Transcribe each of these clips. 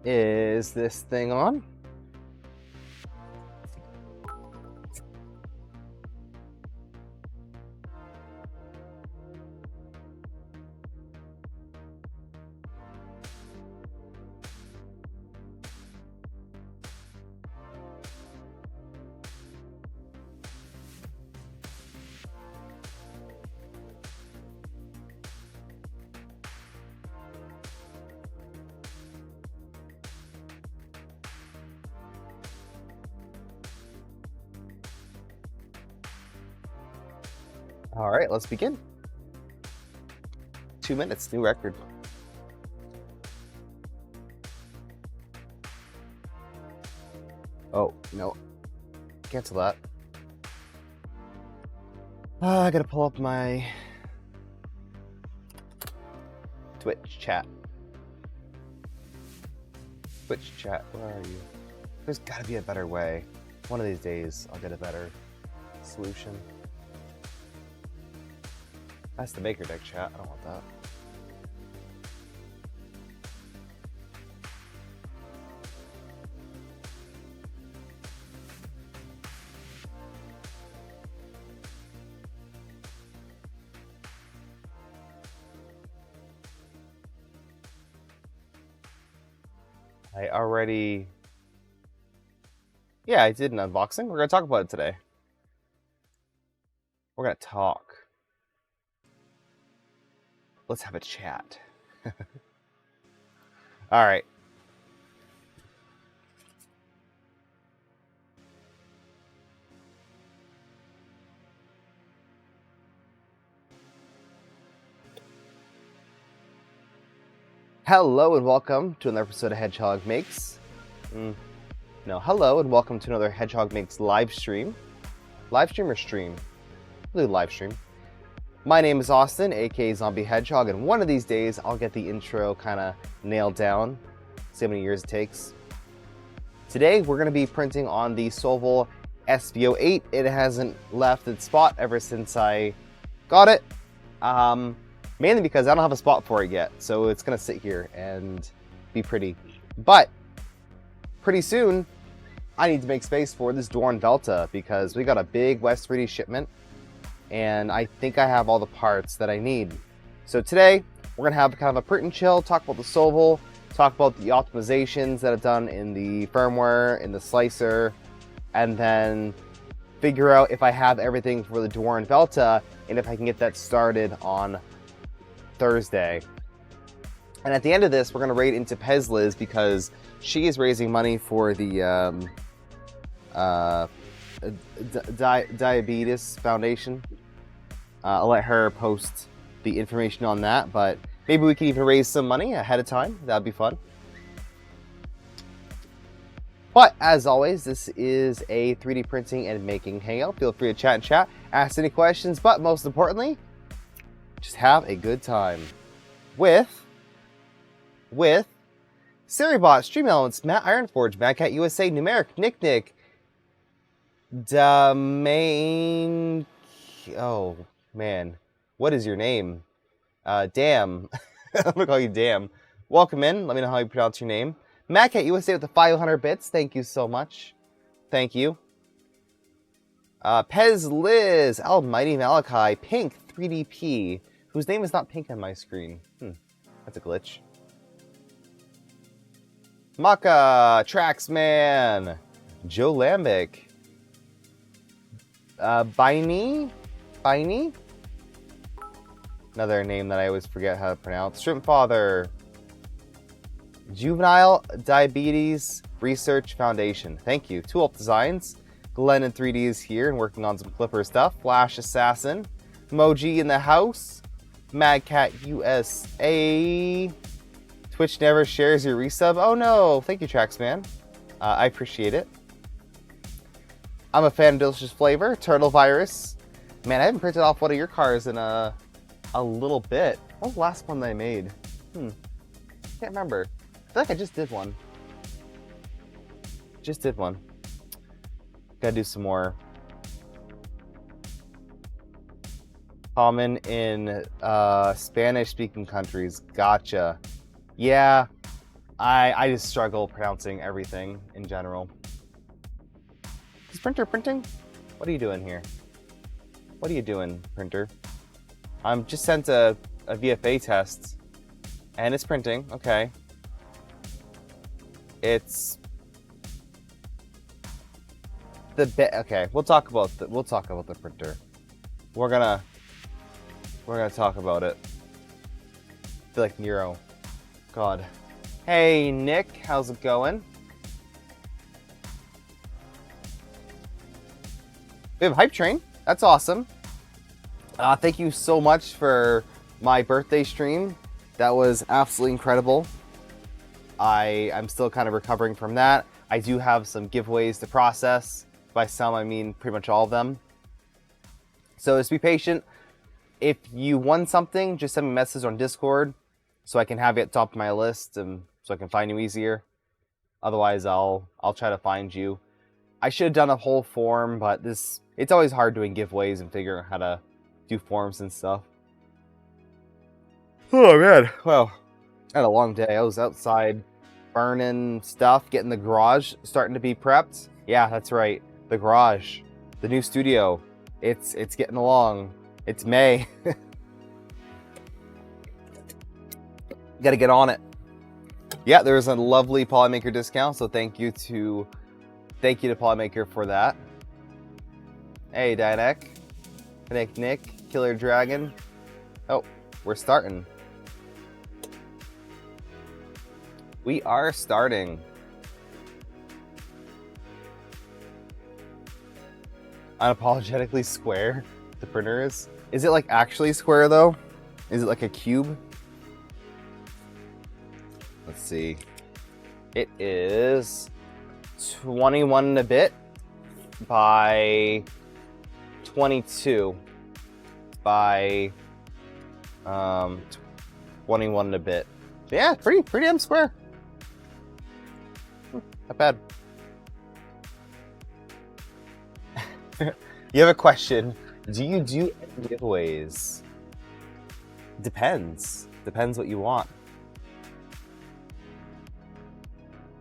Is this thing on? All right, let's begin. 2 minutes, new record. Oh, no. Cancel that. I gotta pull up my Twitch chat. Twitch chat, where are you? There's gotta be a better way. One of these days, I'll get a better solution. That's the Maker Deck chat. I don't want that. I already... Yeah, I did an unboxing. We're going to talk about it today. We're going to talk. Let's have a chat. All right. Hello and welcome to another episode of Hedgehog Makes. Hello and welcome to another Hedgehog Makes live stream. Live stream or stream? We'll do live stream. My name is Austin, aka Zombie Hedgehog, and one of these days I'll get the intro kind of nailed down. See how many years it takes. Today we're going to be printing on the Solval SBO8. It hasn't left its spot ever since I got it. Mainly because I don't have a spot for it yet, so it's going to sit here and be pretty. But pretty soon I need to make space for this Dorn Velta because we got a big West 3D shipment. And I think I have all the parts that I need. So today, we're going to have kind of a print and chill, talk about the Solval, talk about the optimizations that I've done in the firmware, in the slicer, and then figure out if I have everything for the Dorn Velta, and if I can get that started on Thursday. And at the end of this, we're going to raid into Pezliz because she is raising money for the Diabetes Foundation. I'll let her post the information on that, but maybe we can even raise some money ahead of time. That'd be fun. But as always, this is a 3D printing and making hangout. Feel free to chat, ask any questions, but most importantly, just have a good time with Seribot, Stream Elements, Matt Ironforge, Madcat USA, Numeric, Nick, Domain. Oh man, what is your name? Damn. I'm gonna call you Damn. Welcome in. Let me know how you pronounce your name. Madcat USA with the 500 bits. Thank you so much. Thank you. Pez Liz, Almighty Malachi, Pink 3DP, whose name is not pink on my screen. That's a glitch. Maka, Traxman, Joe Lambic. Biney? Another name that I always forget how to pronounce. Shrimp Father. Juvenile Diabetes Research Foundation. Thank you. Tulip Designs. Glenn in 3D is here and working on some Clipper stuff. Flash Assassin. Moji in the house. Madcat USA. Twitch never shares your resub. Oh no. Thank you, Traxman. I appreciate it. I'm a fan of Delicious Flavor. Turtle Virus. Man, I haven't printed off one of your cars in a little bit. What was the last one that I made? Can't remember. feel like I just did one. Just did one. Gotta do some more. Common in Spanish-speaking countries. Gotcha. Yeah, I just struggle pronouncing everything in general. Is printer printing? What are you doing here? What are you doing, printer? I'm just sent a VFA test, and it's printing. Okay. It's the bit. Okay, we'll talk about the printer. We're gonna talk about it. I feel like Nero. God. Hey Nick, how's it going? We have a hype train. That's awesome. Thank you so much for my birthday stream. That was absolutely incredible. I'm still kind of recovering from that. I do have some giveaways to process. By some, I mean pretty much all of them. So just be patient. If you won something, just send me a message on Discord so I can have you at the top of my list and so I can find you easier. Otherwise, I'll try to find you. I should have done a whole form, but it's always hard doing giveaways and figuring out how to do forms and stuff. Oh man, well, I had a long day. I was outside burning stuff, getting the garage starting to be prepped. Yeah, that's right. The garage, the new studio. It's getting along. It's May. Got to get on it. Yeah, there's a lovely Polymaker discount, so thank you to Polymaker for that. Hey, Dianek, Nick, Killer Dragon. Oh, we're starting. We are starting. Unapologetically square, the printer is. Is it like actually square though? Is it like a cube? Let's see. It is 21 a bit by 22 by 21 a bit. So yeah, pretty damn square. Not bad. You have a question. Do you do any giveaways? Depends. Depends what you want.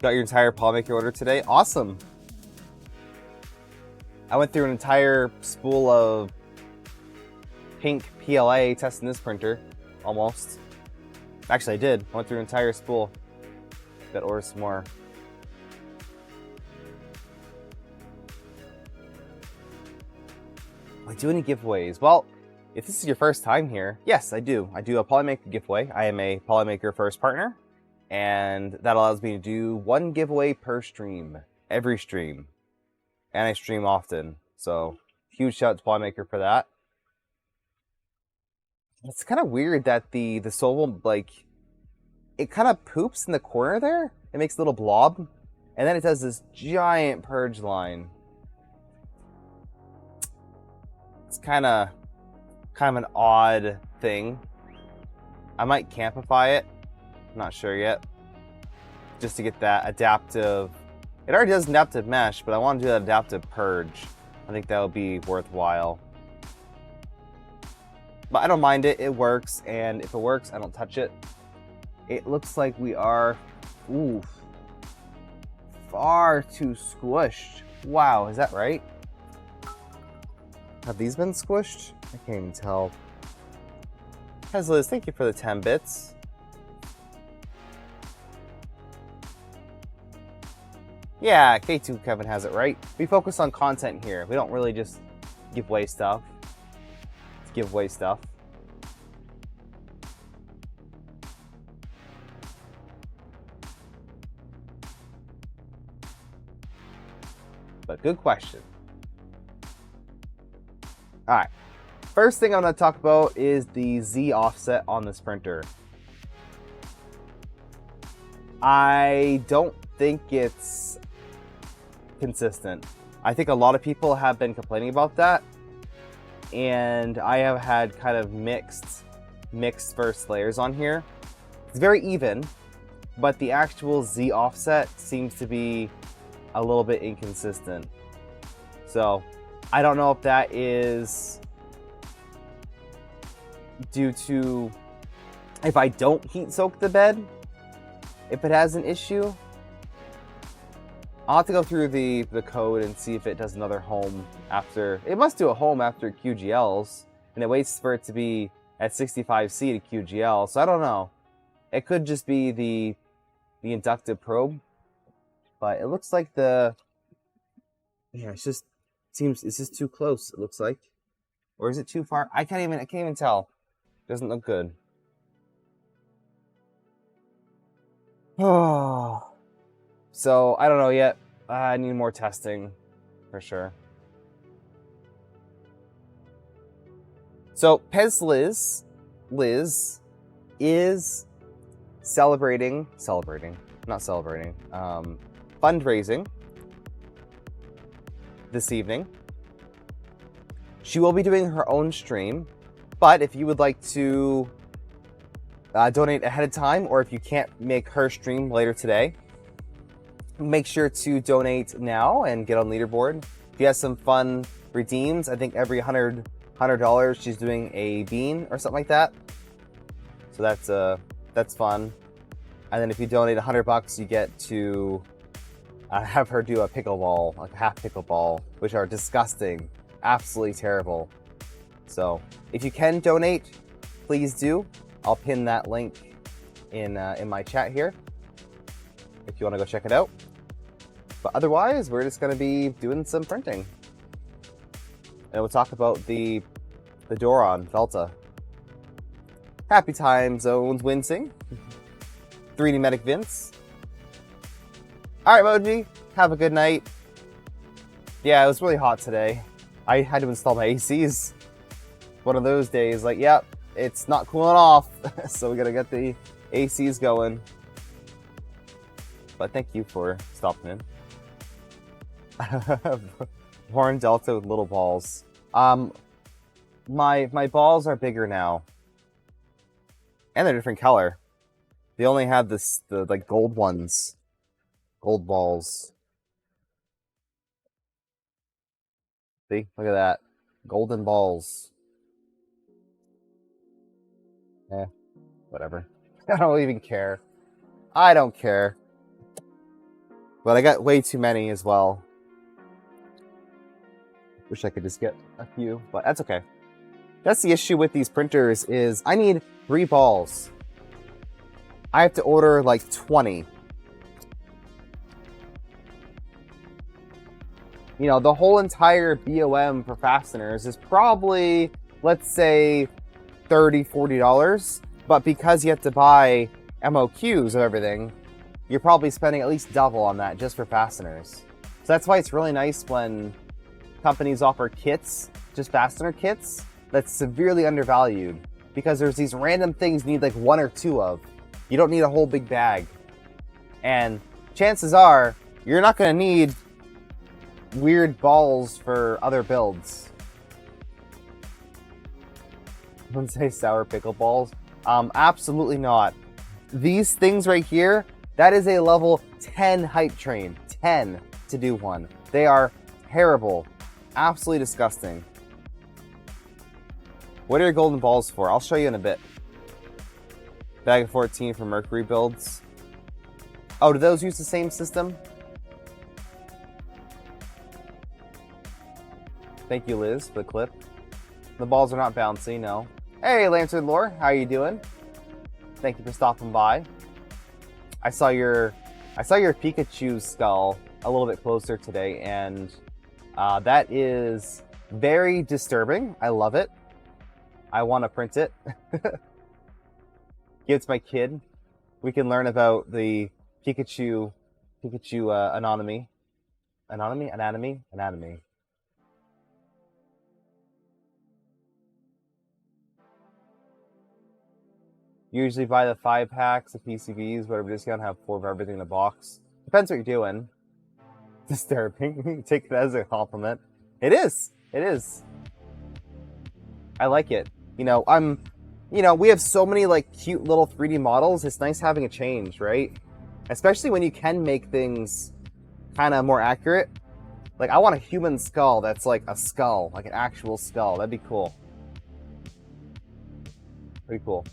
Got your entire Polymaker order today? Awesome. I went through an entire spool of pink PLA testing this printer. Almost. Actually, I did. I went through an entire spool. Got to order some more. I do any giveaways? Well, if this is your first time here, yes, I do. I do a Polymaker giveaway. I am a Polymaker first partner, and that allows me to do one giveaway per stream, every stream, and I stream often. So, huge shout out to Polymaker for that. It's kind of weird that the Soul, like, it kind of poops in the corner there. It makes a little blob, and then it does this giant purge line. It's kind of an odd thing. I might campify it. I'm not sure yet. Just to get that adaptive. It already does adaptive mesh, but I want to do that adaptive purge. I think that would be worthwhile. But I don't mind it. It works, and if it works, I don't touch it. It looks like we are, oof, far too squished. Wow, is that right? Have these been squished? I can't even tell. Guys, Liz, thank you for the 10 bits. Yeah, K2 Kevin has it right. We focus on content here. We don't really just give away stuff. It's give away stuff. But good question. Alright, first thing I'm going to talk about is the Z offset on this printer. I don't think it's consistent. I think a lot of people have been complaining about that, and I have had kind of mixed first layers on here. It's very even, but the actual Z offset seems to be a little bit inconsistent. So I don't know if that is due to if I don't heat soak the bed, if it has an issue. I'll have to go through the code and see if it does another home after. It must do a home after QGLs, and it waits for it to be at 65C to QGL, so I don't know. It could just be the inductive probe, but it looks like it's just too close, it looks like. Or is it too far? I can't even tell. Doesn't look good. Oh. So, I don't know yet. I need more testing, for sure. So, Pez Liz is fundraising this evening. She will be doing her own stream, but if you would like to donate ahead of time, or if you can't make her stream later today, make sure to donate now and get on leaderboard. She has some fun redeems. I think every $100 she's doing a bean or something like that. So that's fun. And then if you donate $100, you get to have her do a pickleball, like a half pickleball, which are disgusting, absolutely terrible. So if you can donate, please do. I'll pin that link in my chat here if you want to go check it out. But otherwise, we're just going to be doing some printing. And we'll talk about the Doron Velta. Happy Time Zones Wincing. 3D Medic Vince. Alright, Moji. Have a good night. Yeah, it was really hot today. I had to install my ACs. One of those days, like, yep, it's not cooling off. So we gotta get the ACs going. But thank you for stopping in. Horn Delta with little balls. My balls are bigger now. And they're different color. They only have the like gold ones. Gold balls. See? Look at that. Golden balls. Whatever. I don't even care. I don't care. But I got way too many as well. Wish I could just get a few, but that's okay. That's the issue with these printers is I need 3 balls. I have to order like 20. You know, the whole entire BOM for fasteners is probably, let's say, $30, $40. But because you have to buy MOQs of everything, you're probably spending at least double on that just for fasteners. So that's why it's really nice when companies offer kits, just fastener kits, that's severely undervalued. Because there's these random things you need like 1 or 2 of. You don't need a whole big bag. And chances are, you're not going to need weird balls for other builds. Don't say sour pickle balls. Absolutely not. These things right here, that is a level 10 hype train. 10 to do one. They are terrible. Absolutely disgusting. What are your golden balls for? I'll show you in a bit. Bag of 14 for Mercury builds. Oh, do those use the same system? Thank you, Liz, for the clip. The balls are not bouncy, no. Hey, Lantern Lore, how you doing? Thank you for stopping by. I saw your Pikachu skull a little bit closer today, and that is very disturbing. I love it. I want to print it. Give it to my kid. We can learn about the Pikachu anatomy. Anatomy. Usually buy the 5 packs of PCBs, whatever discount, have 4 of everything in the box. Depends what you're doing. Disturbing. Take it as a compliment. It is. It is. I like it. You know, you know, we have so many like cute little 3D models. It's nice having a change, right? Especially when you can make things kind of more accurate. Like, I want a human skull that's like a skull, like an actual skull. That'd be cool. Pretty cool.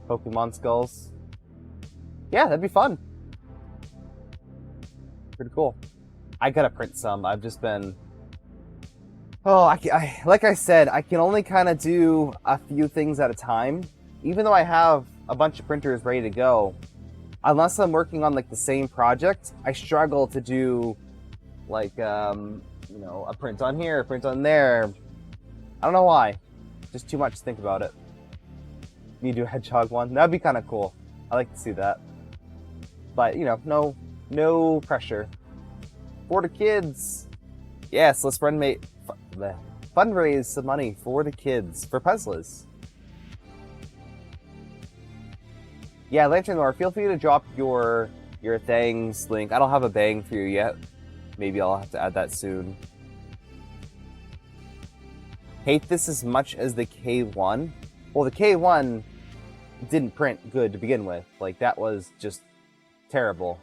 Pokemon skulls. Yeah, that'd be fun. Pretty cool. I gotta print some. I've just been... Oh, like I said, I can only kind of do a few things at a time. Even though I have a bunch of printers ready to go, unless I'm working on like the same project, I struggle to do like, you know, a print on here, a print on there. I don't know why. Just too much to think about it. You do a hedgehog one? That'd be kind of cool. I like to see that. But, you know, no pressure. For the kids. Yes, let's fundraise some money for the kids, for puzzlers. Yeah, Lantern Lore, feel free to drop your things link. I don't have a bang for you yet. Maybe I'll have to add that soon. Hate this as much as the K1. Well, the K1 didn't print good to begin with. Like, that was just terrible.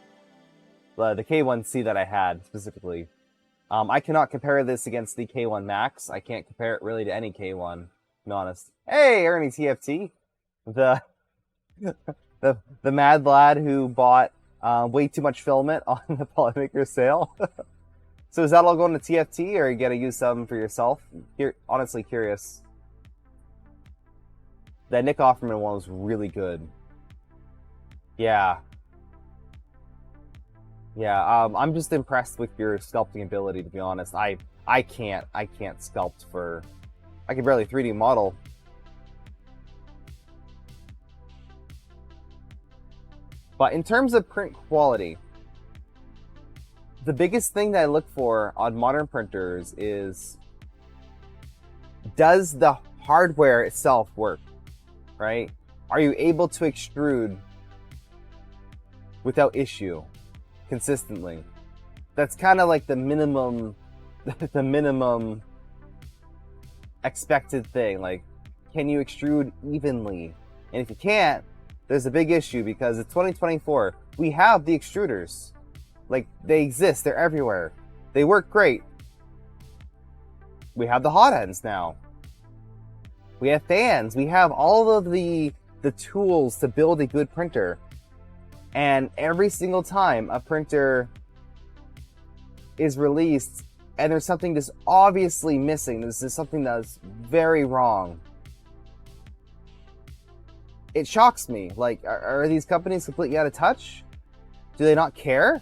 The K1C that I had, specifically. I cannot compare this against the K1 Max. I can't compare it really to any K1, to be honest. Hey, Ernie TFT! The mad lad who bought way too much filament on the Polymaker sale. So is that all going to TFT, or are you going to use some for yourself? Honestly curious. That Nick Offerman one was really good. Yeah. Yeah, I'm just impressed with your sculpting ability, to be honest. I can't sculpt for... I can barely 3D model. But in terms of print quality, the biggest thing that I look for on modern printers is, does the hardware itself work, right? Are you able to extrude without issue consistently? That's kind of like the minimum expected thing. Like, can you extrude evenly? And if you can't, there's a big issue, because it's 2024. We have the extruders. Like, they exist. They're everywhere. They work great. We have the hot ends now. We have fans. We have all of the tools to build a good printer. And every single time a printer is released and there's something just obviously missing, this is something that's very wrong, it shocks me. Like, are these companies completely out of touch? Do they not care?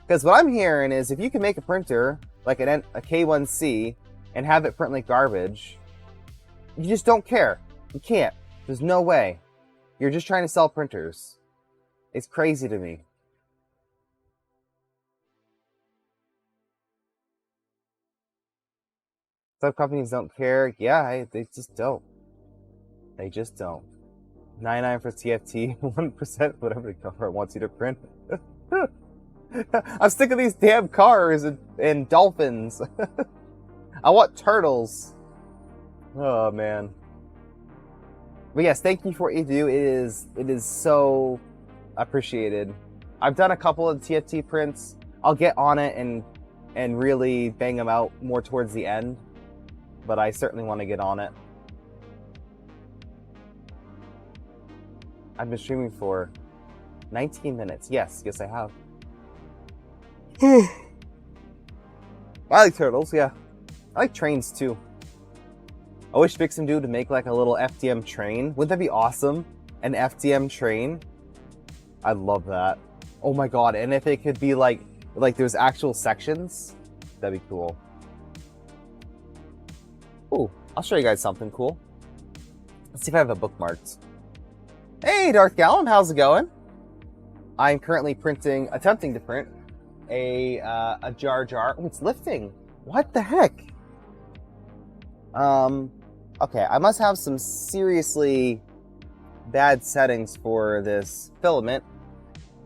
Because what I'm hearing is, if you can make a printer like a K1C and have it print like garbage, you just don't care. You can't. There's no way. You're just trying to sell printers. It's crazy to me. Some companies don't care. Yeah, they just don't. They just don't. 99 for TFT, 1% whatever the cover wants you to print. I'm sick of these damn cars and dolphins. I want turtles. Oh man. But yes, thank you for what you do. It is so appreciated. I've done a couple of TFT prints. I'll get on it and really bang them out more towards the end, but I certainly want to get on it. I've been streaming for 19 minutes. Yes, I have. I like turtles, yeah. I like trains too. I wish Vixen Dude would make like a little FDM train. Wouldn't that be awesome? An FDM train? I'd love that. Oh my god, and if it could be like there's actual sections, that'd be cool. Ooh, I'll show you guys something cool. Let's see if I have it bookmarked. Hey, Darth Gallum, how's it going? I'm currently attempting to print a Jar Jar. Oh, it's lifting. What the heck? Okay, I must have some seriously bad settings for this filament,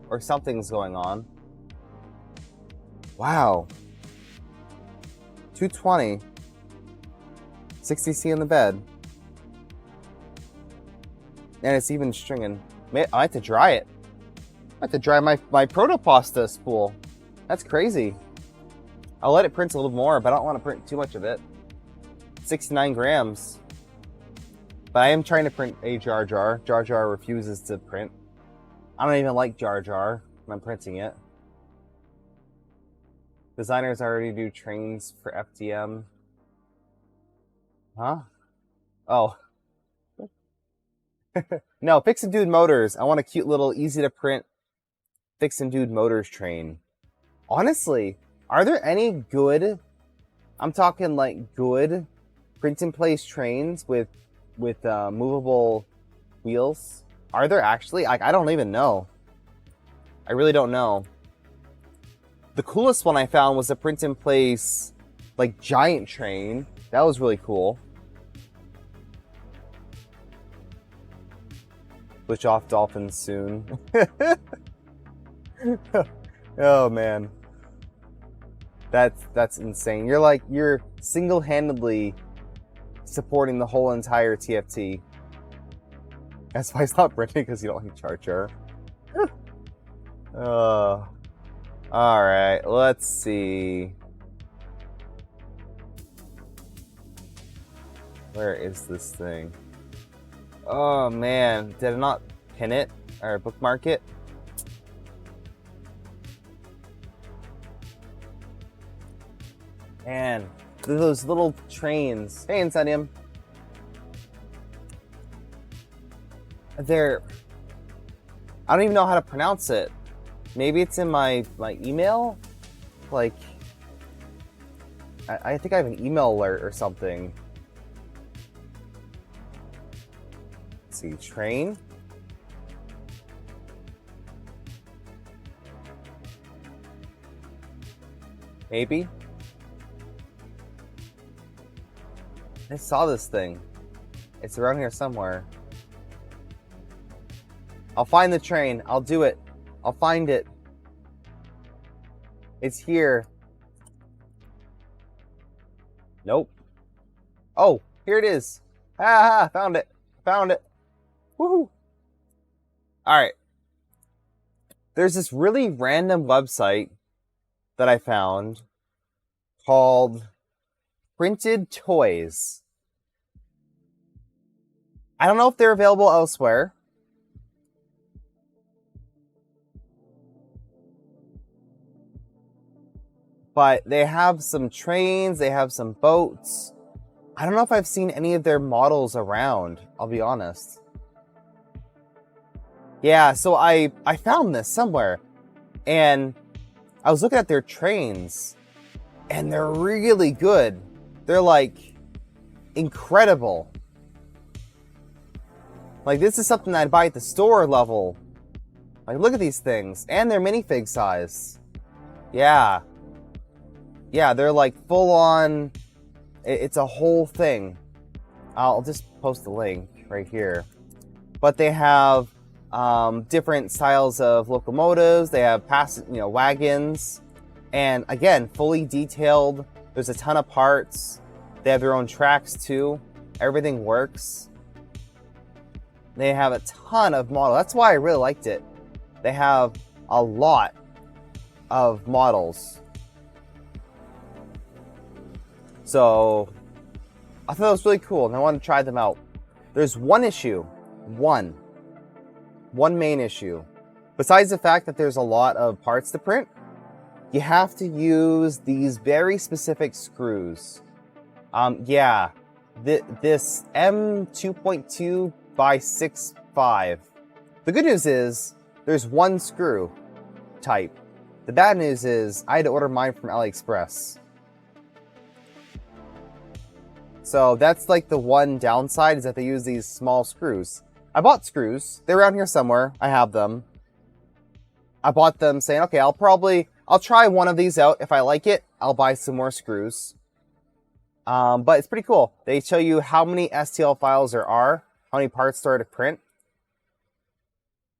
or something's going on. Wow. 220. 60C in the bed. And it's even stringing. I have to dry it. I have to dry my protopasta spool. That's crazy. I'll let it print a little more, but I don't want to print too much of it. 69 grams. But I am trying to print a Jar Jar. Jar Jar refuses to print. I don't even like Jar Jar when I'm printing it. Designers already do trains for FDM. Huh? Oh. No, Fix and Dude Motors. I want a cute little, easy to print Fix and Dude Motors train. Honestly, are there any good, I'm talking like good, print in place trains with movable wheels? Are there actually? I don't even know. I really don't know. The coolest one I found was a print in place like giant train. That was really cool. Switch off dolphins soon. Oh man. That's insane. You're single-handedly supporting the whole entire TFT. That's why I stopped printing, because you don't like Jar Jar. Alright, let's see. Where is this thing? Oh man, did I not pin it or bookmark it? Man, those little trains. Hey, Incendium. I don't even know how to pronounce it. Maybe it's in my email? Like, I think I have an email alert or something. Let's see, train. Maybe. I saw this thing. It's around here somewhere. I'll find the train. I'll do it. I'll find it. It's here. Nope. Oh, here it is. Ah, found it. Found it. Woohoo. Alright. There's this really random website that I found called Printed Toys. I don't know if they're available elsewhere. But they have some trains, they have some boats. I don't know if I've seen any of their models around, I'll be honest. Yeah, so I found this somewhere. And I was looking at their trains. And they're really good. They're like incredible. Like, this is something I'd buy at the store level. Like, look at these things. And they're minifig size. Yeah. Yeah, they're like full on. It's a whole thing. I'll just post the link right here. But they have different styles of locomotives. They have wagons. And again, fully detailed. There's a ton of parts. They have their own tracks too. Everything works. They have a ton of models. That's why I really liked it. They have a lot of models. So I thought it was really cool and I wanted to try them out. There's one issue. One main issue. Besides the fact that there's a lot of parts to print, you have to use these very specific screws. Yeah, this M2.2 by 6.5. The good news is there's one screw type. The bad news is I had to order mine from AliExpress. So that's like the one downside, is that they use these small screws. I bought screws. They're around here somewhere. I have them. I bought them saying, okay, I'll try one of these out. If I like it, I'll buy some more screws. But it's pretty cool. They show you how many STL files there are, how many parts there are to print.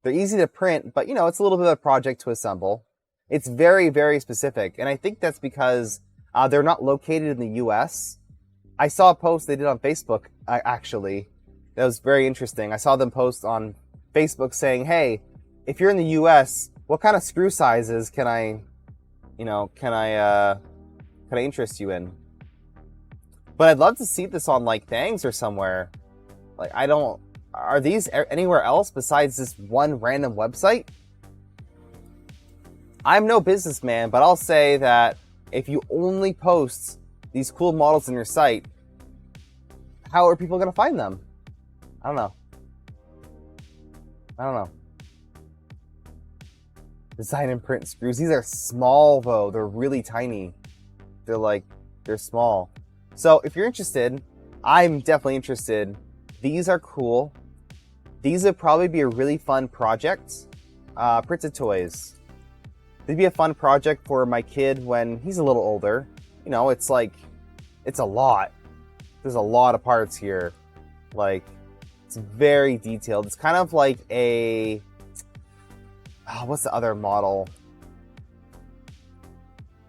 They're easy to print, but it's a little bit of a project to assemble. It's very, very specific. And I think that's because they're not located in the US. I saw a post they did on Facebook, actually, That was very interesting. I saw them post on Facebook saying, hey, if you're in the US, what kind of screw sizes can I interest you in? But I'd love to see this on like Thangs or somewhere. Like, are these anywhere else besides this one random website? I'm no businessman, but I'll say that if you only post these cool models in your site, how are people going to find them? I don't know. Design and print screws. These are small though. They're really tiny. They're small. So if you're interested, I'm definitely interested. These are cool. These would probably be a really fun project. Printed toys. They'd be a fun project for my kid when he's a little older. You know, it's a lot. There's a lot of parts here. Like, it's very detailed. It's kind of like a... what's the other model?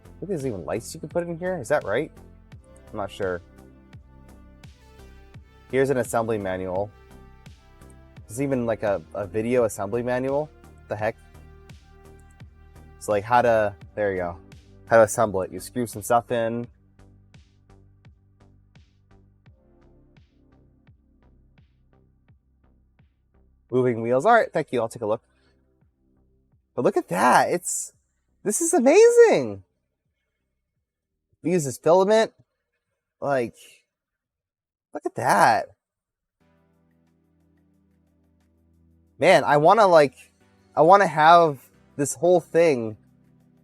I think there's even lights you can put in here. Is that right? I'm not sure. Here's an assembly manual. There's even like a video assembly manual. What the heck? It's like there you go. How to assemble it. You screw some stuff in. Moving wheels. All right, thank you. I'll take a look. But look at that. This is amazing. It uses filament. Like, look at that. Man, I want to have this whole thing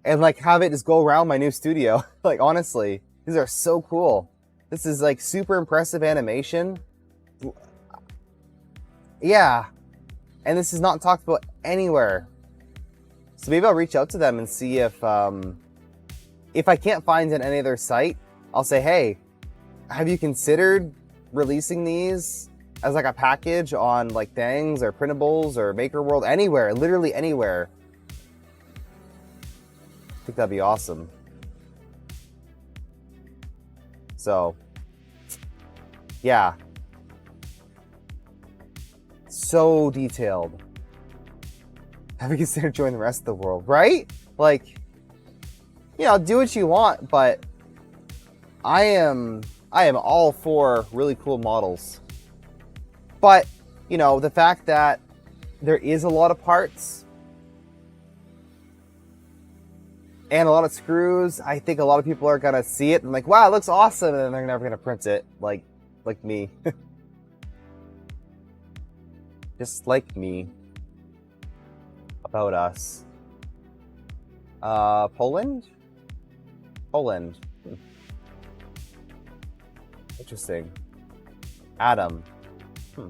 and like have it just go around my new studio. Like, honestly, these are so cool. This is like super impressive animation. Yeah. And this is not talked about anywhere. So maybe I'll reach out to them and see if I can't find it on any other site, I'll say, hey, have you considered releasing these as like a package on like Thangs or Printables or Maker World, anywhere, literally anywhere. I think that'd be awesome. So, yeah. So detailed. Have you considered joining the rest of the world, right? Like, you know, do what you want, but I am all for really cool models. But, you know, the fact that there is a lot of parts and a lot of screws, I think a lot of people are gonna see it and like, wow, it looks awesome, and then they're never gonna print it, like me. Just like me. About us. Poland? Poland. Interesting. Adam. So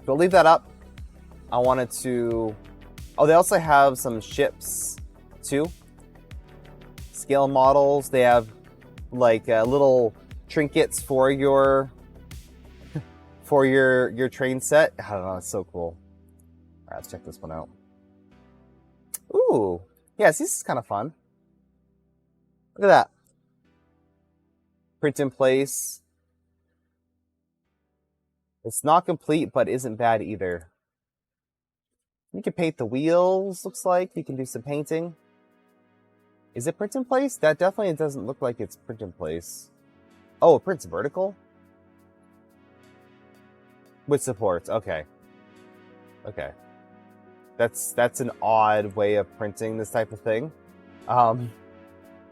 I'll leave that up. I wanted to... Oh, they also have some ships, too. Scale models. They have, like, little trinkets for your... for your train set. I don't know, it's so cool. Alright, let's check this one out. Ooh. Yes, this is kind of fun. Look at that. Print in place. It's not complete, but isn't bad either. You can paint the wheels, looks like. You can do some painting. Is it print in place? That definitely doesn't look like it's print in place. Oh, it prints vertical? With supports, okay. Okay. That's an odd way of printing this type of thing.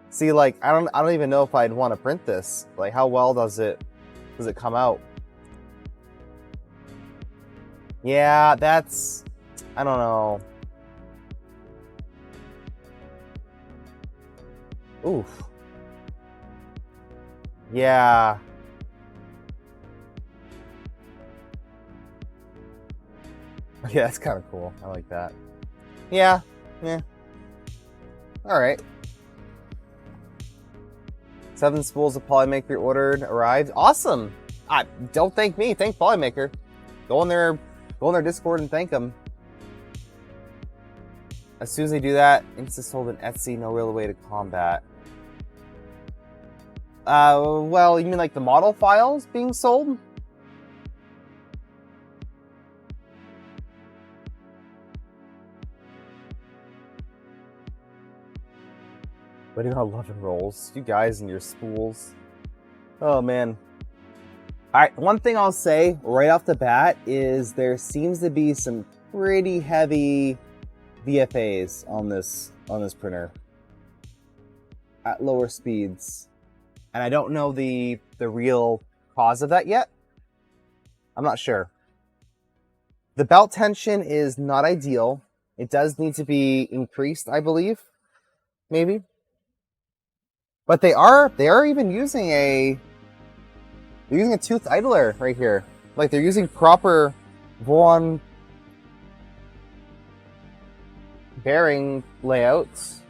See, like, I don't even know if I'd want to print this. Like, how well does it come out? Yeah, that's... I don't know. Oof. Yeah. Yeah, that's kind of cool. I like that. Yeah. Yeah. Alright. 7 spools of Polymaker ordered, arrived. Awesome! Don't thank me, thank Polymaker. Go on their Discord and thank them. As soon as they do that, Insta sold an Etsy, no real way to combat. Well, you mean like the model files being sold? But I love and rolls. You guys and your spools. Oh, man. Alright, one thing I'll say right off the bat is there seems to be some pretty heavy VFAs on this printer at lower speeds. And I don't know the real cause of that yet. I'm not sure. The belt tension is not ideal. It does need to be increased, I believe. Maybe. But they are even using a tooth idler right here. Like they're using proper Vaughan bearing layouts.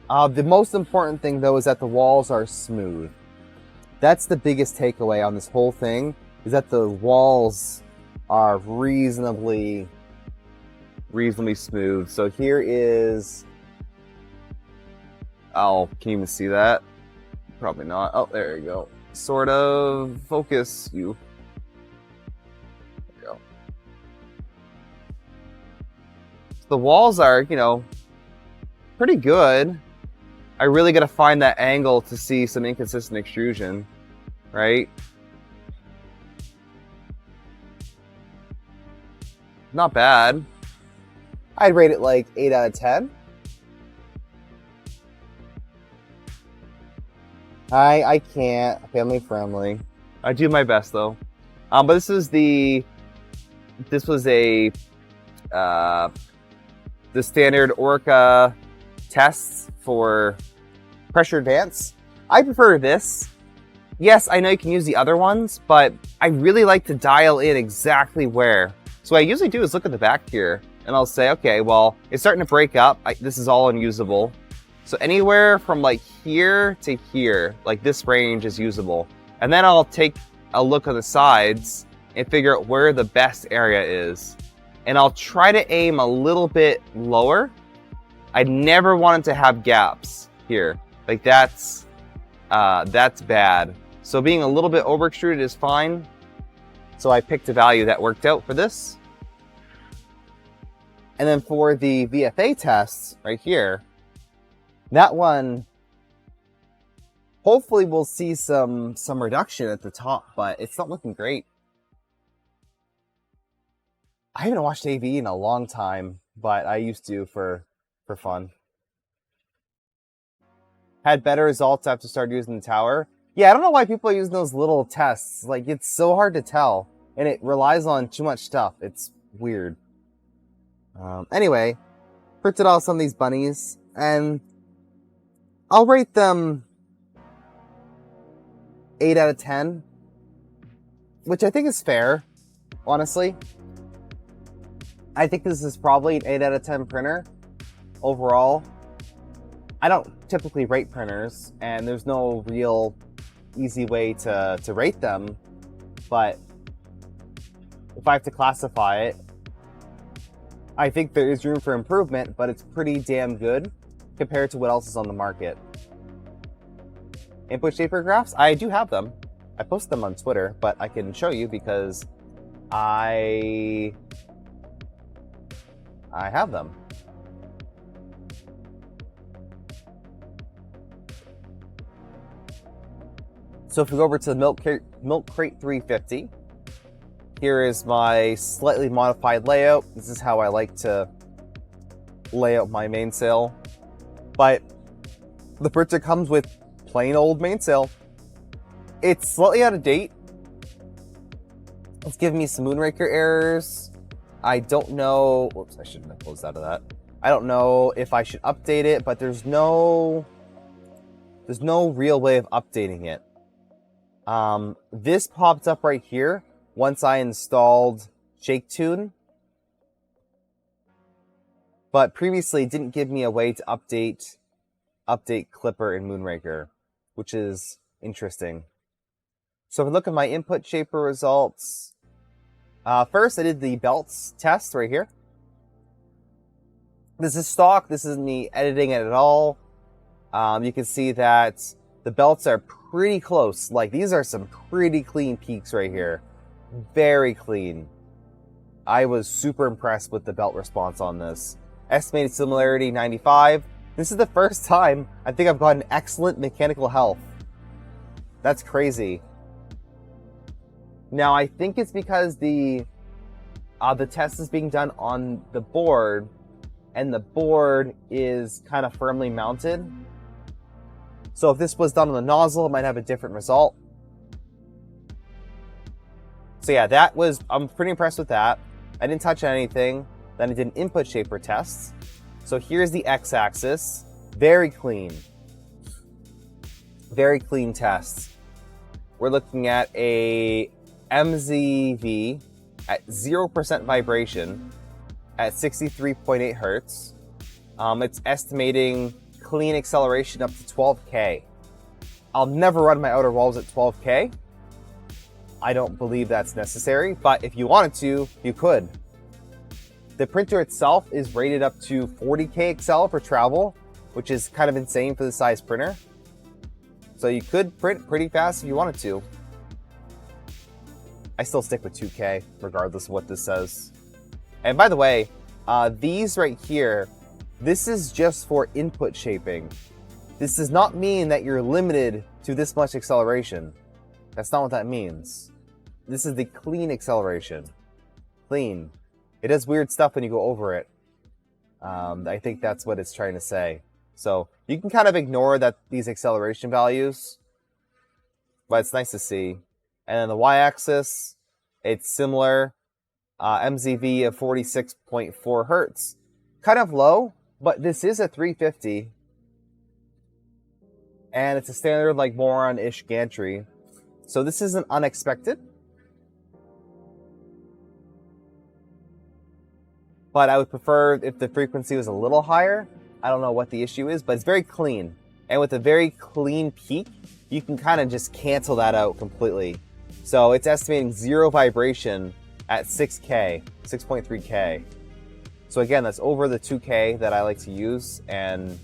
The most important thing though is that the walls are smooth. That's the biggest takeaway on this whole thing, is that the walls are reasonably smooth. So here is, oh, can you even see that? Probably not. Oh, there you go. Sort of. Focus you. There you go. The walls are, you know, pretty good. I really gotta find that angle to see some inconsistent extrusion, right? Not bad. I'd rate it like 8 out of 10. I can't. Family friendly. I do my best though. But this was the standard Orca tests for pressure advance. I prefer this. Yes, I know you can use the other ones, but I really like to dial in exactly where. So what I usually do is look at the back here, and I'll say, okay, well, it's starting to break up. This is all unusable. So anywhere from like here to here, like this range is usable. And then I'll take a look at the sides and figure out where the best area is. And I'll try to aim a little bit lower. I never wanted to have gaps here. Like that's bad. So being a little bit over extruded is fine. So I picked a value that worked out for this. And then for the VFA tests right here, that one, hopefully we'll see some reduction at the top, but it's not looking great. I haven't watched AV in a long time, but I used to for fun. Had better results after started using the tower. Yeah, I don't know why people are using those little tests. Like, it's so hard to tell, and it relies on too much stuff. It's weird. Anyway, printed out some of these bunnies, and I'll rate them 8 out of 10, which I think is fair, honestly. I think this is probably an 8 out of 10 printer overall. I don't typically rate printers, and there's no real easy way to rate them, but if I have to classify it, I think there is room for improvement, but it's pretty damn good compared to what else is on the market. Input shaper graphs? I do have them. I post them on Twitter, but I can show you because I have them. So if we go over to the Milk Crate 350, here is my slightly modified layout. This is how I like to lay out my mainsail. But the printer comes with plain old mainsail. It's slightly out of date. It's giving me some Moonraker errors. I don't know. Whoops, I shouldn't have closed out of that. I don't know if I should update it, but there's no real way of updating it. This popped up right here once I installed ShakeTune, but previously it didn't give me a way to update Clipper in Moonraker, which is interesting. So if I look at my input shaper results, first I did the belts test right here. This is stock. This isn't me editing it at all. You can see that the belts are pretty close. Like, these are some pretty clean peaks right here. Very clean. I was super impressed with the belt response on this. Estimated similarity 95. This is the first time I think I've gotten excellent mechanical health. That's crazy. Now, I think it's because the test is being done on the board, and the board is kind of firmly mounted. So if this was done on the nozzle, it might have a different result. So yeah, I'm pretty impressed with that. I didn't touch anything. Then I did an input shaper test. So here's the x-axis. Very clean. Very clean test. We're looking at a MZV at 0% vibration at 63.8 hertz. It's estimating clean acceleration up to 12K. I'll never run my outer walls at 12K. I don't believe that's necessary, but if you wanted to, you could. The printer itself is rated up to 40K Excel for travel, which is kind of insane for the size printer. So you could print pretty fast if you wanted to. I still stick with 2K, regardless of what this says. And by the way, these right here, this is just for input shaping. This does not mean that you're limited to this much acceleration. That's not what that means. This is the clean acceleration. Clean. It does weird stuff when you go over it. I think that's what it's trying to say. So you can kind of ignore these acceleration values, but it's nice to see. And then the y-axis, it's similar. MZV of 46.4 hertz. Kind of low, but this is a 350. And it's a standard like Moron-ish gantry. So this isn't unexpected. But I would prefer if the frequency was a little higher. I don't know what the issue is, but it's very clean. And with a very clean peak, you can kind of just cancel that out completely. So it's estimating 0 vibration at 6K, 6.3K. So again, that's over the 2K that I like to use, and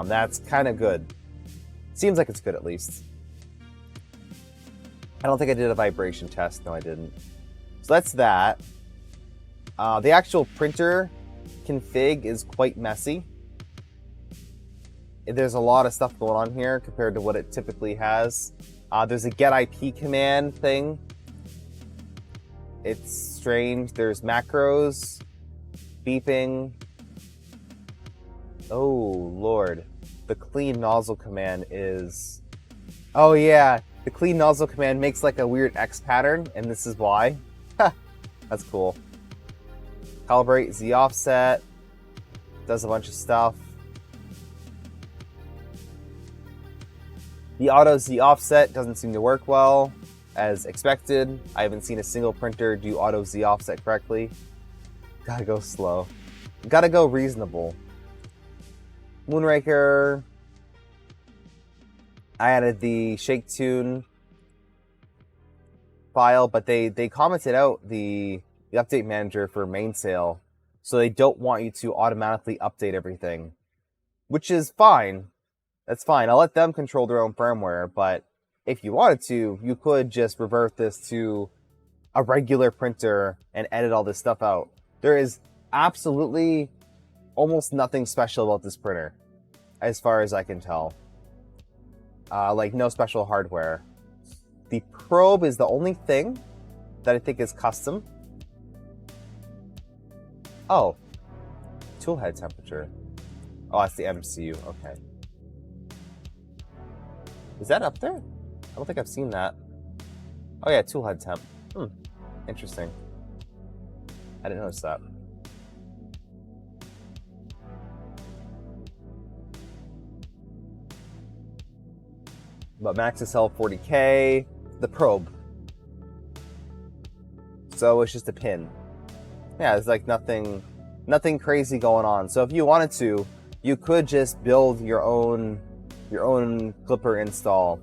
that's kind of good. Seems like it's good at least. I don't think I did a vibration test. No, I didn't. So that's that. The actual printer config is quite messy. There's a lot of stuff going on here compared to what it typically has. There's a get IP command thing. It's strange. There's macros, beeping. Oh, Lord. The clean nozzle command is... Oh, yeah. The clean nozzle command makes like a weird X pattern, and this is why. That's cool. Calibrate Z offset. Does a bunch of stuff. The auto Z offset doesn't seem to work well, as expected. I haven't seen a single printer do auto Z offset correctly. Gotta go slow. Gotta go reasonable. Moonraker. I added the shake tune file, but they commented out the update manager for Mainsail, so they don't want you to automatically update everything, which is fine. That's fine. I'll let them control their own firmware, but if you wanted to, you could just revert this to a regular printer and edit all this stuff out. There is absolutely almost nothing special about this printer, as far as I can tell. Like, no special hardware. The probe is the only thing that I think is custom. Oh, tool head temperature. Oh, that's the MCU. Okay. Is that up there? I don't think I've seen that. Oh yeah, tool head temp. Interesting. I didn't notice that. But max SL 40K, the probe. So it's just a pin. Yeah, there's like nothing crazy going on. So if you wanted to, you could just build your own clipper install.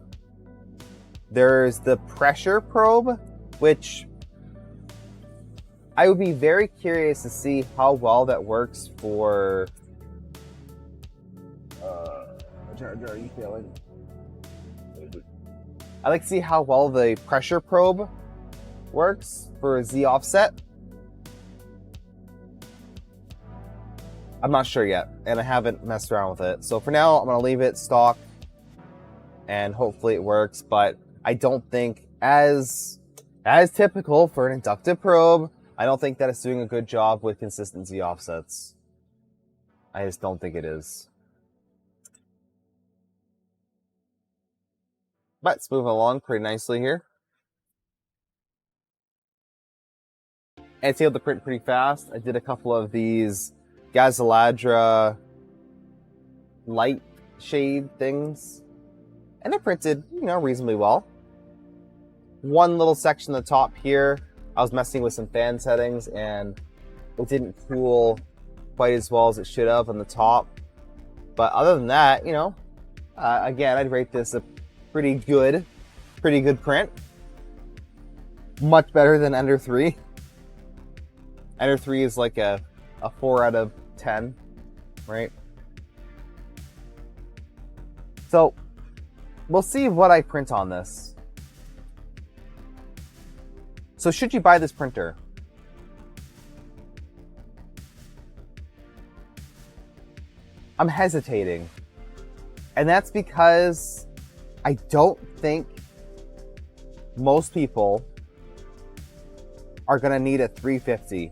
There's the pressure probe, which I would be very curious to see how well that works for charger are you feeling? I like to see how well the pressure probe works for Z offset. I'm not sure yet, and I haven't messed around with it. So for now, I'm gonna leave it stock, and hopefully it works. But I don't think, as typical for an inductive probe, I don't think that it's doing a good job with consistent Z offsets. I just don't think it is. But it's moving along pretty nicely here. And it's able to print pretty fast. I did a couple of these Gazaladra light shade things, and it printed, reasonably well. One little section at the top here, I was messing with some fan settings, and it didn't cool quite as well as it should have on the top. But other than that, again, I'd rate this a pretty good print. Much better than Ender 3. Ender 3 is like a 4 out of 10, right? So, we'll see what I print on this. So should you buy this printer? I'm hesitating. And that's because I don't think most people are going to need a 350.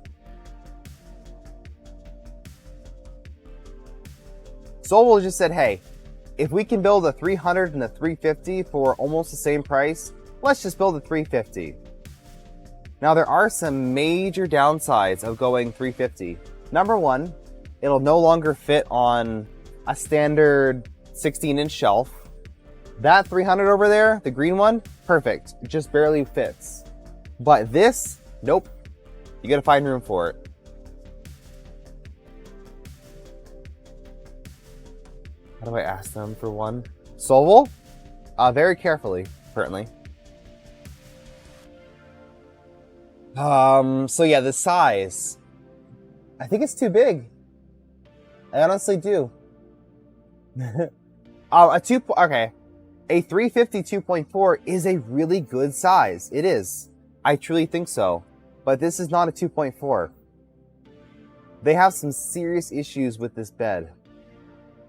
Sobel just said, hey, if we can build a 300 and a 350 for almost the same price, let's just build a 350. Now, there are some major downsides of going 350. Number one, it'll no longer fit on a standard 16-inch shelf. That 300 over there, the green one, perfect. It just barely fits. But this, nope. You gotta find room for it. How do I ask them for one? Sobel? Very carefully, apparently. So yeah, the size. I think it's too big. I honestly do. Okay. A 350 2.4 is a really good size. It is. I truly think so. But this is not a 2.4. They have some serious issues with this bed.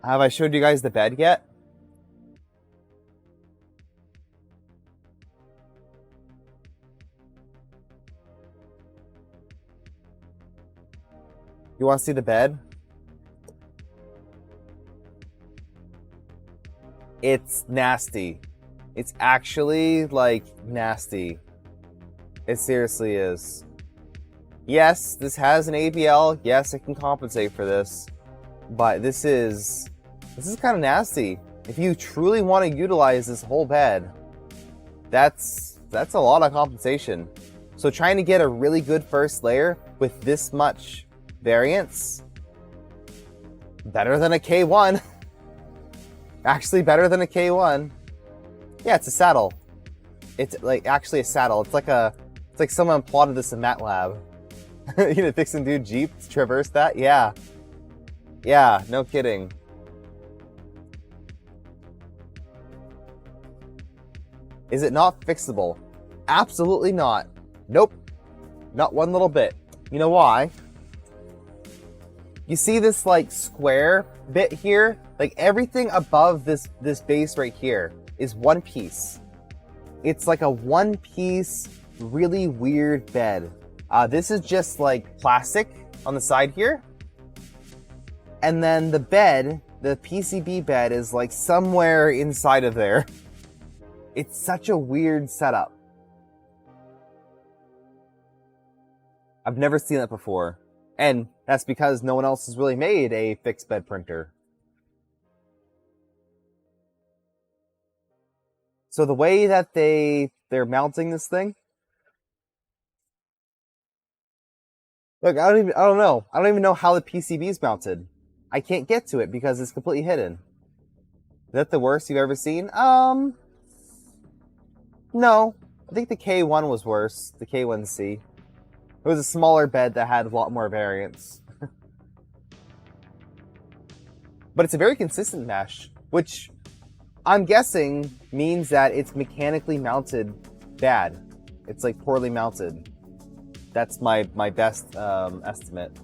Have I showed you guys the bed yet? You want to see the bed? It's nasty. It's actually, nasty. It seriously is. Yes, this has an ABL. Yes, it can compensate for this. But this is kind of nasty. If you truly want to utilize this whole bed, that's a lot of compensation. So trying to get a really good first layer with this much variance, better than a K1. Actually better than a K1. Yeah, it's a saddle. It's actually a saddle. It's like someone plotted this in MATLAB. Fix and do Jeep, traverse that? Yeah. Yeah, no kidding. Is it not fixable? Absolutely not. Nope. Not one little bit. You know why? You see this square bit here? Everything above this base right here is one piece. It's like a one piece, really weird bed. This is just plastic on the side here. And then the bed, the PCB bed, is somewhere inside of there. It's such a weird setup. I've never seen that before. And that's because no one else has really made a fixed bed printer. So the way that they're mounting this thing, look, I don't know. I don't even know how the PCB is mounted. I can't get to it because it's completely hidden. Is that the worst you've ever seen? No. I think the K1 was worse. The K1C. It was a smaller bed that had a lot more variance. But it's a very consistent mesh. which I'm guessing means that it's mechanically mounted bad. It's like poorly mounted. That's my best estimate.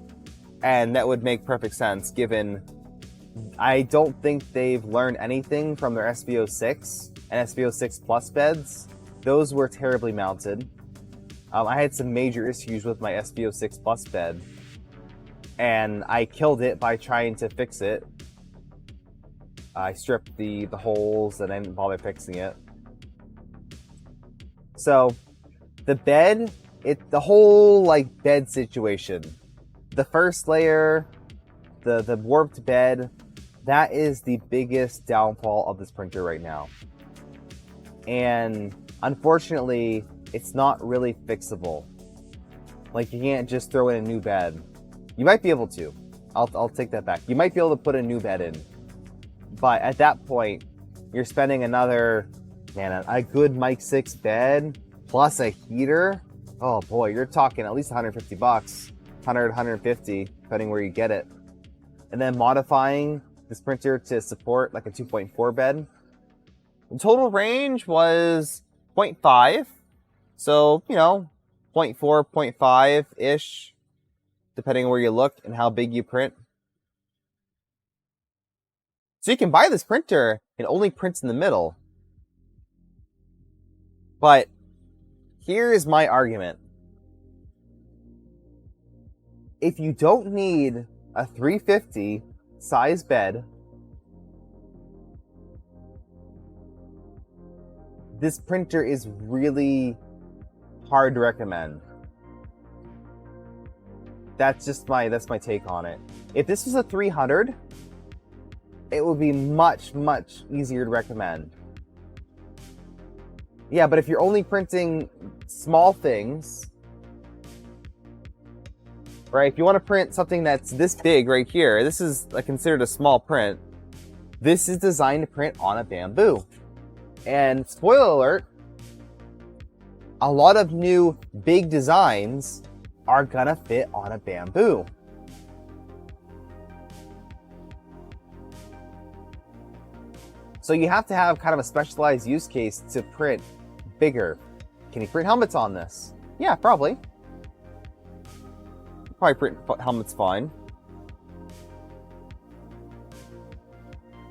And that would make perfect sense given I don't think they've learned anything from their SVO6 and SVO6 Plus beds. Those were terribly mounted. I had some major issues with my SVO6 Plus bed, and I killed it by trying to fix it. I stripped the holes and I didn't bother fixing it. So, the bed, the whole like bed situation, the first layer, the warped bed, that is the biggest downfall of this printer right now. And unfortunately, it's not really fixable. Like, you can't just throw in a new bed. You might be able to. I'll take that back. You might be able to put a new bed in. But at that point, you're spending another, man, a good Mic 6 bed plus a heater. Oh boy, you're talking at least 150 bucks, 100, 150, depending where you get it. And then modifying this printer to support like a 2.4 bed. The total range was 0.5. So, 0.4, 0.5-ish, depending on where you look and how big you print. So you can buy this printer, it only prints in the middle. But here is my argument. If you don't need a 350 size bed, this printer is really hard to recommend. That's my take on it. If this was a 300, it would be much, much easier to recommend. Yeah, but if you're only printing small things, right? If you want to print something that's this big right here, this is considered a small print. This is designed to print on a Bamboo. And spoiler alert, a lot of new big designs are gonna fit on a Bamboo. So you have to have kind of a specialized use case to print bigger. Can you print helmets on this? Yeah, probably. Probably print helmets fine.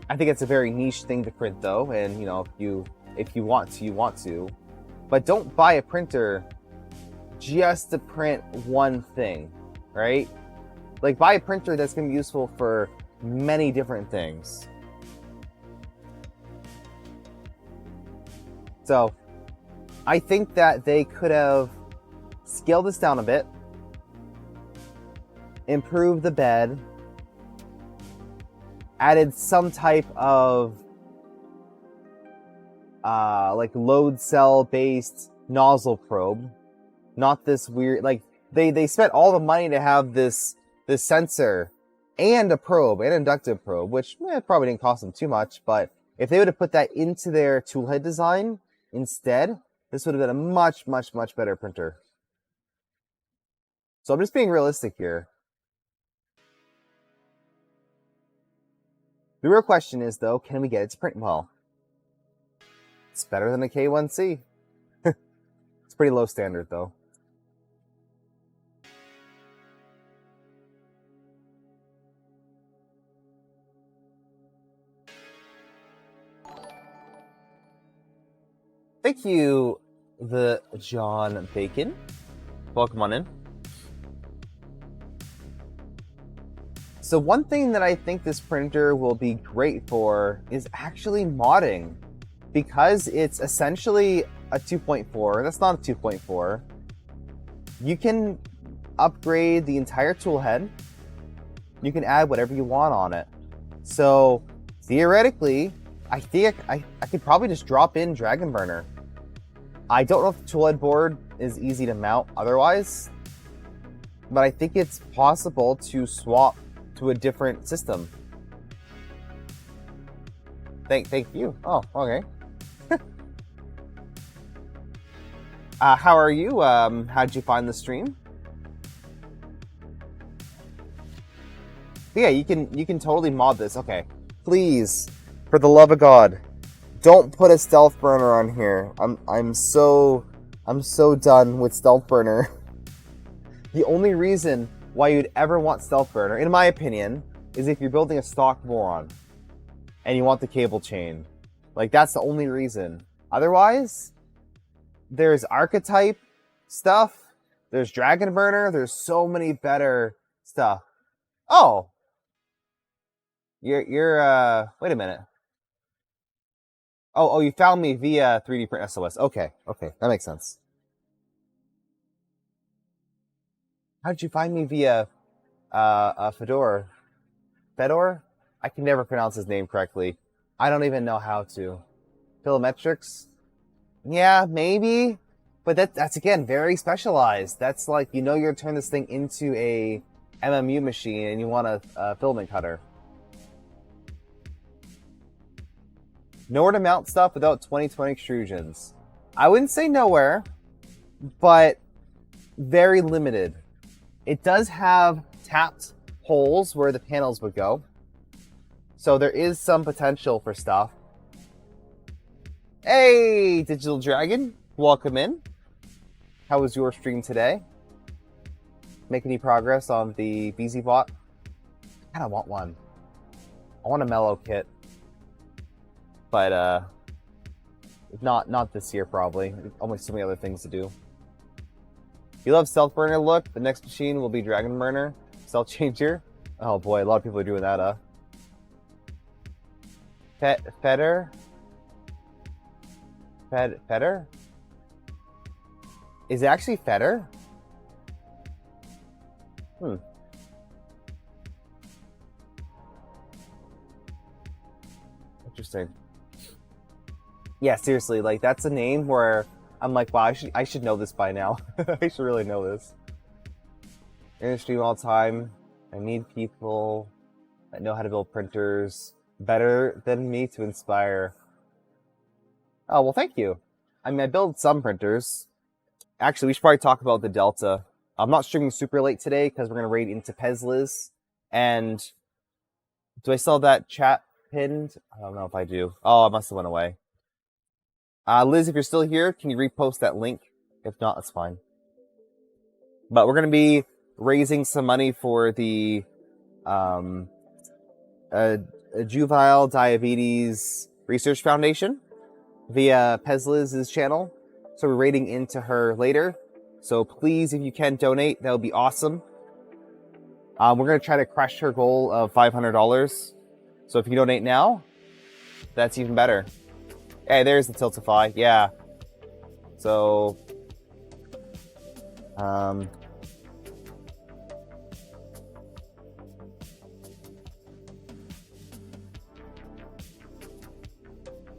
I think it's a very niche thing to print though, and if you want to, you want to. But don't buy a printer just to print one thing, right? Like, buy a printer that's going to be useful for many different things. So, I think that they could have scaled this down a bit, improved the bed, added some type of load cell based nozzle probe. Not this weird, they spent all the money to have this sensor and a probe, an inductive probe, which probably didn't cost them too much, but if they would have put that into their toolhead design instead, this would have been a much, much, much better printer. So I'm just being realistic here. The real question is, though, can we get it to print well? It's better than a K1C. It's pretty low standard, though. Thank you, the John Bacon. Welcome on in. So one thing that I think this printer will be great for is actually modding. Because it's essentially a 2.4, that's not a 2.4, you can upgrade the entire toolhead. You can add whatever you want on it. So theoretically, I think I could probably just drop in Dragon Burner. I don't know if the toolhead board is easy to mount otherwise, but I think it's possible to swap to a different system. Thank you. Oh, okay. How are you? How'd you find the stream? Yeah, you can totally mod this. Okay, please For the love of God, don't put a stealth burner on here. I'm so done with stealth burner. The only reason why you'd ever want stealth burner, in my opinion, is if you're building a stock Moron and you want the cable chain. Like, that's the only reason. Otherwise, there's archetype stuff, there's dragon burner, there's so many better stuff. Oh, you're wait a minute. Oh, you found me via 3D Print SOS. Okay, that makes sense. How did you find me via Fedor? Fedor? I can never pronounce his name correctly. I don't even know how to. Philometrics? Yeah, maybe. But that's again very specialized. That's like, you're going to turn this thing into a MMU machine and you want a filament cutter. Nowhere to mount stuff without 2020 extrusions. I wouldn't say nowhere, but very limited. It does have tapped holes where the panels would go. So there is some potential for stuff. Hey, Digital Dragon, welcome in. How was your stream today? Make any progress on the BZBot? I kind of want one. I want a mellow kit. But not this year probably. Only so many other things to do. You love Stealth Burner look? The next machine will be Dragon Burner. Stealth Changer? Oh boy, a lot of people are doing that, Feder? Feder? Is it actually Feder? Interesting. Yeah, seriously, like, that's a name where I'm like, wow, I should know this by now. I should really know this. In the stream all the time. I need people that know how to build printers better than me to inspire. Oh, well, thank you. I mean, I build some printers. Actually, we should probably talk about the Delta. I'm not streaming super late today because we're going to raid into Pezliz. And do I still have that chat pinned? I don't know if I do. Oh, it must have went away. Liz, if you're still here, can you repost that link? If not, that's fine. But we're going to be raising some money for the Juvenile Diabetes Research Foundation via Pezliz's channel. So we're raiding into her later. So please, if you can donate, that would be awesome. We're going to try to crush her goal of $500. So if you donate now, that's even better. Hey, there's the Tiltify. Yeah. So, there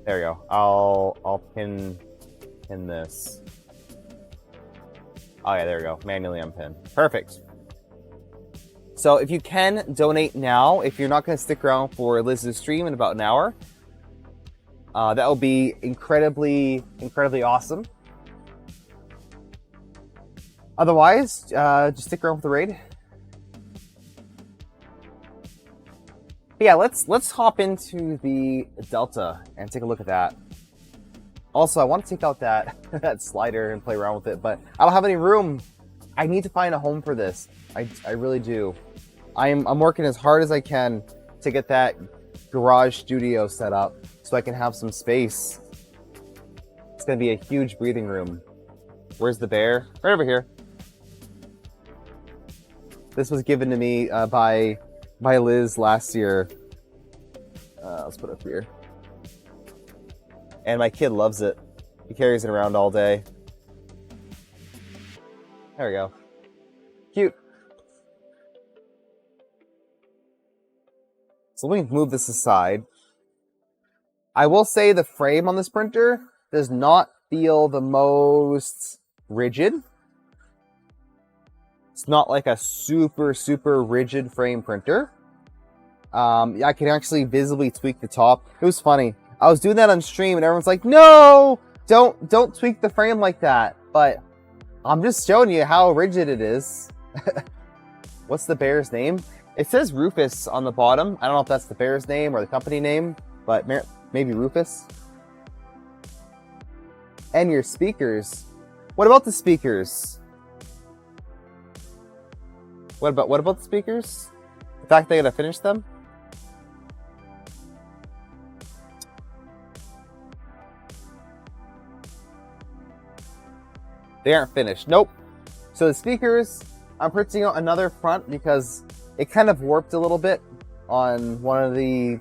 we go. I'll pin this. Oh yeah, there we go. Manually unpin. Perfect. So if you can donate now, if you're not going to stick around for Liz's stream in about an hour, that will be incredibly awesome. Otherwise, just stick around for the raid. But yeah, let's hop into the Delta and take a look at that. Also, I want to take out that that slider and play around with it, but I don't have any room. I need to find a home for this. I really do. I'm working as hard as I can to get that garage studio set up so I can have some space. It's gonna be a huge breathing room. Where's the bear? Right over here. This was given to me by Liz last year. Let's put it up here. And my kid loves it. He carries it around all day. There we go. Cute. So let me move this aside. I will say the frame on this printer does not feel the most rigid. It's not like a super rigid frame printer. I can actually visibly tweak the top. It was funny. I was doing that on stream and everyone's like, no, don't tweak the frame like that. But I'm just showing you how rigid it is. What's the bear's name? It says Rufus on the bottom. I don't know if that's the bear's name or the company name. but maybe Rufus. And your speakers. What about the speakers? What about the speakers? The fact they gotta finish them? They aren't finished. Nope. So the speakers, I'm printing out another front because it kind of warped a little bit on one of the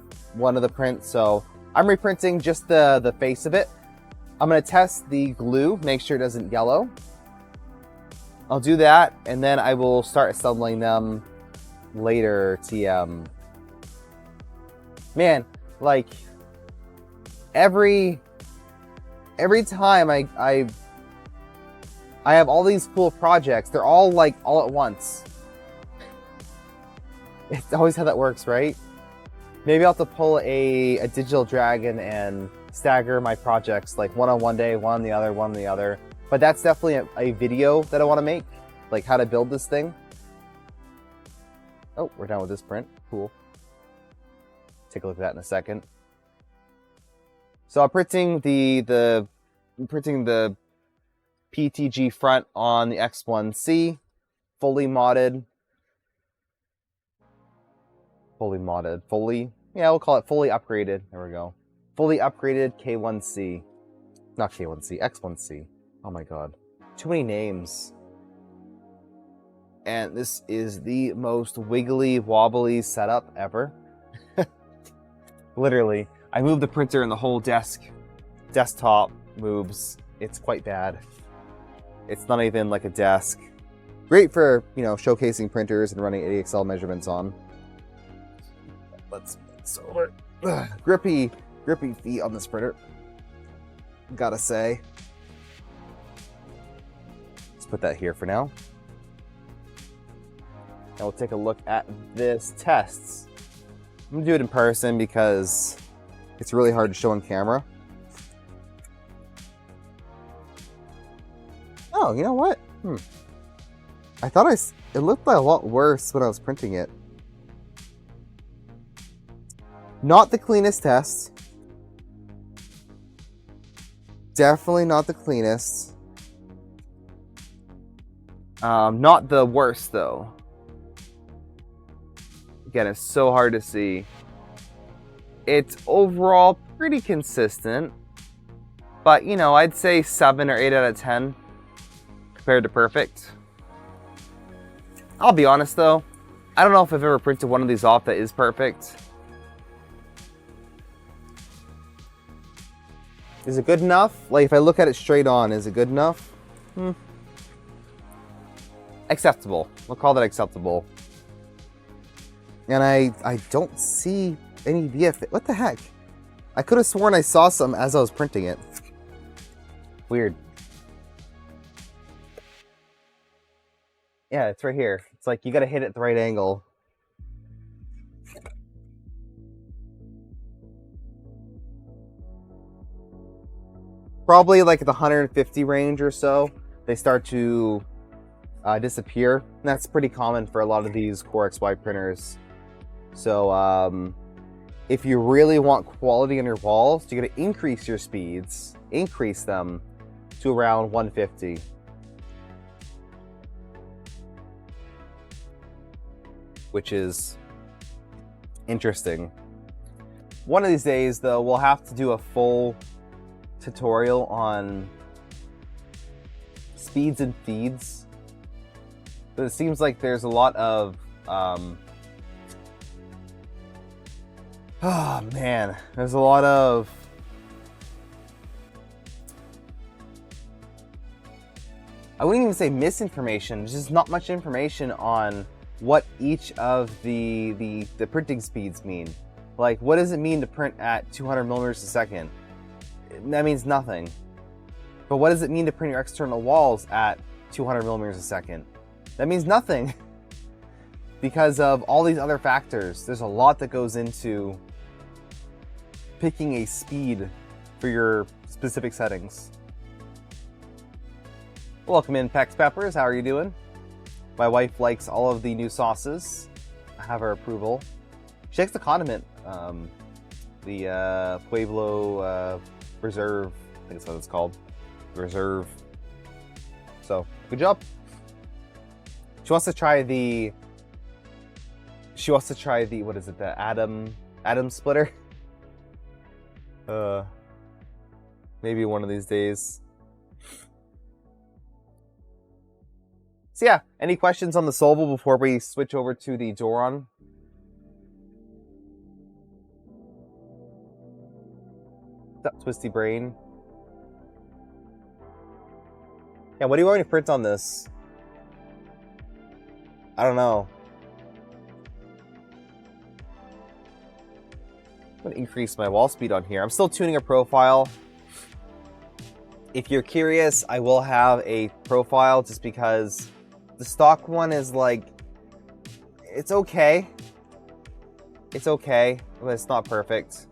prints. So I'm reprinting just the face of it. I'm gonna test the glue, make sure it doesn't yellow. I'll do that, and then I will start assembling them later. TM. Man, like every time I have all these cool projects. They're all like all at once. It's always how that works, right? Maybe I'll have to pull a digital dragon and stagger my projects, like one on one day, one on the other, one on the other. But that's definitely a video that I want to make, like how to build this thing. Oh, we're done with this print. Cool. Take a look at that in a second. So I'm printing the PTG front on the X1C, fully modded. Yeah, we'll call it fully upgraded. There we go. Fully upgraded K1C. Not K1C, X1C. Oh my god. Too many names. And this is the most wiggly, wobbly setup ever. Literally. I moved the printer and the whole desktop moves. It's quite bad. It's not even like a desk. Great for, showcasing printers and running ADXL measurements on. Let's over. Grippy feet on this printer. Gotta say. Let's put that here for now. And we'll take a look at this tests. I'm gonna do it in person because it's really hard to show on camera. Oh, you know what? I thought it looked a lot worse when I was printing it. Not the cleanest test. Definitely not the cleanest. Not the worst though. Again, it's so hard to see. It's overall pretty consistent, but I'd say 7 or 8 out of 10 compared to perfect. I'll be honest though, I don't know if I've ever printed one of these off that is perfect. Is it good enough? Like if I look at it straight on, is it good enough? Acceptable. We'll call that acceptable. And I don't see any VF. What the heck? I could have sworn I saw some as I was printing it. Weird. Yeah, it's right here. It's like you gotta hit it at the right angle. Probably like at the 150 range or so, they start to disappear. And that's pretty common for a lot of these Core XY printers. So if you really want quality on your walls, you're gonna increase your speeds, increase them to around 150. Which is interesting. One of these days though, we'll have to do a full tutorial on speeds and feeds. But it seems like there's a lot of oh man, there's a lot of I wouldn't even say misinformation. There's just not much information on what each of the printing speeds mean. Like, what does it mean to print at 200 millimeters a second? That means nothing. But what does it mean to print your external walls at 200 millimeters a second? That means nothing. Because of all these other factors. There's a lot that goes into picking a speed for your specific settings. Welcome in, Pex Peppers. How are you doing? My wife likes all of the new sauces. I have her approval. She likes the condiment The Pueblo Reserve, I think that's what it's called. Reserve. So, good job. She wants to try the, what is it, the atom splitter? Maybe one of these days. So yeah, any questions on the Solval before we switch over to the Doron? That twisty brain. Yeah, what do you want me to print on this? I don't know. I'm gonna increase my wall speed on here. I'm still tuning a profile. If you're curious, I will have a profile just because the stock one is like, it's okay. It's okay, but it's not perfect.